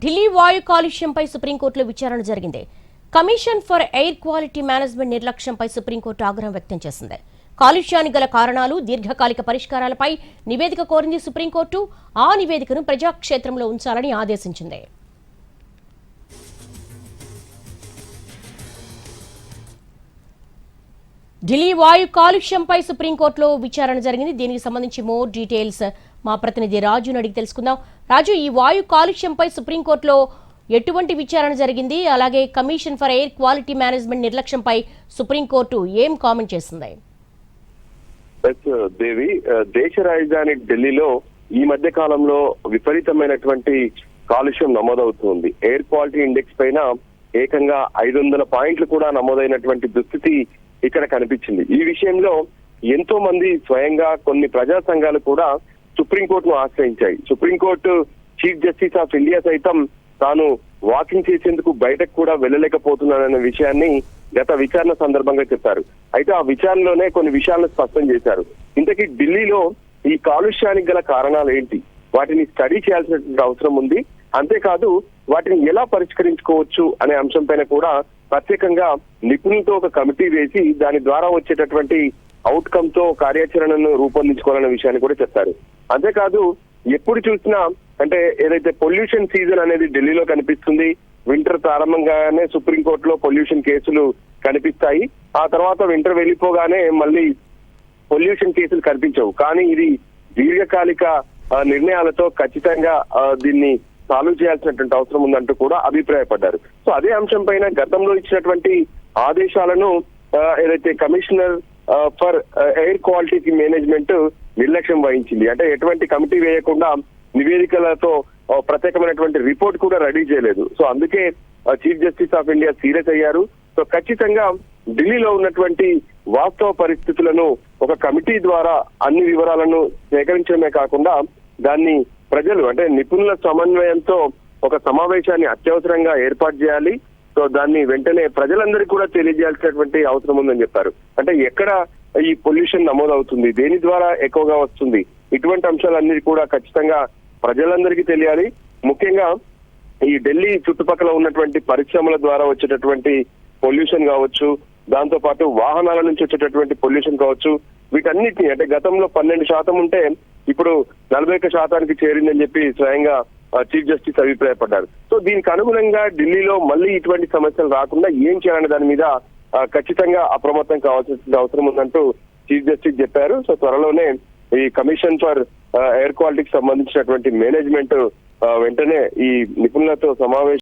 ఢిల్లీ వాయు కాలుష్యంపై సుప్రీంకోర్టులో విచారణ జరిగింది. Commission for air quality management నిర్లక్ష్యంపై సుప్రీంకోర్టు ఆగ్రహం వ్యక్తం చేసింది. కాలుష్యానికి గల కారణాలు, దీర్ఘకాలిక పరిష్కారాలపై నివేదిక కోరింది సుప్రీంకోర్టు. ఆ నివేదికను ప్రజాక్షేత్రంలో ఉంచాలని ఆదేశించింది. ఢిల్లీ వాయు కాలుష్యంపై సుప్రీంకోర్టులో విచారణ జరిగింది. దీనికి సంబంధించి మోర్ డీటెయిల్స్ మా ప్రతినిధి రాజును అడిగి తెలుసుకుందాం. రాజు, ఈ వాయు కాలుష్యంపై సుప్రీంకోర్టులో ఎటువంటి విచారణ జరిగింది? అలాగే commission for air quality management నిర్లక్ష్యంపై సుప్రీంకోర్టు ఏం కామెంట్ చేసింది? దేవి, దేశ రాజధాని ఢిల్లీలో ఈ మధ్య కాలంలో విపరీతమైనటువంటి కాలుష్యం నమోదవుతుంది. ఎయిర్ క్వాలిటీ ఇండెక్స్ పైన ఏకంగా 500 పాయింట్లు కూడా నమోదైనటువంటి దుస్థితి ఇక్కడ కనిపించింది. ఈ విషయంలో ఎంతో మంది స్వయంగా కొన్ని ప్రజా సంఘాలు కూడా సుప్రీంకోర్టును ఆశ్రయించాయి. Supreme court chief justice of India సైతం తాను వాకింగ్ చేసేందుకు బయటకు కూడా వెళ్ళలేకపోతున్నానన్న విషయాన్ని గత విచారణ సందర్భంగా చెప్పారు. అయితే ఆ విచారణలోనే కొన్ని విషయాలను స్పష్టం చేశారు. ఇంతకీ ఢిల్లీలో ఈ కాలుష్యానికి గల కారణాలు ఏంటి, వాటిని స్టడీ చేయాల్సినటువంటి అవసరం ఉంది. అంతేకాదు వాటిని ఎలా పరిష్కరించుకోవచ్చు అనే అంశం పైన కూడా ప్రత్యేకంగా నిపుణులతో ఒక కమిటీ వేసి దాని ద్వారా వచ్చేటటువంటి అవుట్కమ్ తో కార్యాచరణను రూపొందించుకోవాలనే విషయాన్ని కూడా చెప్పారు. అంతేకాదు ఎప్పుడు చూసినా అంటే ఏదైతే పొల్యూషన్ సీజన్ అనేది ఢిల్లీలో కనిపిస్తుంది. వింటర్ ప్రారంభంగానే సుప్రీంకోర్టులో పొల్యూషన్ కేసులు కనిపిస్తాయి. ఆ తర్వాత వింటర్ వెళ్ళిపోగానే మళ్ళీ పొల్యూషన్ కేసులు కనిపించవు. కానీ ఇది దీర్ఘకాలిక నిర్ణయాలతో ఖచ్చితంగా దీన్ని సాల్వ్ చేయాల్సినటువంటి అవసరం ఉందంటూ కూడా అభిప్రాయపడ్డారు. సో అదే అంశం పైన గతంలో ఇచ్చినటువంటి ఆదేశాలను ఏదైతే commissioner for air quality management నిర్లక్ష్యం వహించింది. అంటే ఎటువంటి కమిటీ వేయకుండా నివేదికలతో ప్రత్యేకమైనటువంటి రిపోర్ట్ కూడా రెడీ చేయలేదు. సో అందుకే chief justice of India serious అయ్యారు. సో ఖచ్చితంగా ఢిల్లీలో ఉన్నటువంటి వాస్తవ పరిస్థితులను ఒక కమిటీ ద్వారా అన్ని వివరాలను సేకరించడమే కాకుండా దాన్ని ప్రజలు అంటే నిపుణుల సమన్వయంతో ఒక సమావేశాన్ని అత్యవసరంగా ఏర్పాటు చేయాలి. సో దాన్ని వెంటనే ప్రజలందరికీ కూడా తెలియజేయాల్సినటువంటి అవసరం ఉందని చెప్పారు. అంటే ఎక్కడ ఈ పొల్యూషన్ నమోదవుతుంది, దేని ద్వారా ఎక్కువగా వస్తుంది, ఇటువంటి అంశాలన్నీ కూడా ఖచ్చితంగా ప్రజలందరికీ తెలియాలి. ముఖ్యంగా ఈ ఢిల్లీ చుట్టుపక్కల ఉన్నటువంటి పరిశ్రమల ద్వారా వచ్చేటటువంటి పొల్యూషన్ కావచ్చు, దాంతో పాటు వాహనాల నుంచి వచ్చేటటువంటి పొల్యూషన్ కావచ్చు, వీటన్నిటిని అంటే గతంలో 12% ఉంటే ఇప్పుడు 41% చేరిందని చెప్పి స్వయంగా చీఫ్ జస్టిస్ అభిప్రాయపడ్డారు. సో దీనికి అనుగుణంగా ఢిల్లీలో మళ్ళీ ఇటువంటి సమస్యలు రాకుండా ఏం చేయాలనే దాని మీద ఖచ్చితంగా అప్రమత్తం కావాల్సిన అవసరం ఉందంటూ చీఫ్ జస్టిస్ చెప్పారు. సో త్వరలోనే ఈ కమిషన్ ఫర్ ఎయిర్ క్వాలిటీకి సంబంధించినటువంటి మేనేజ్మెంట్ వెంటనే ఈ నిపుణులతో సమావేశం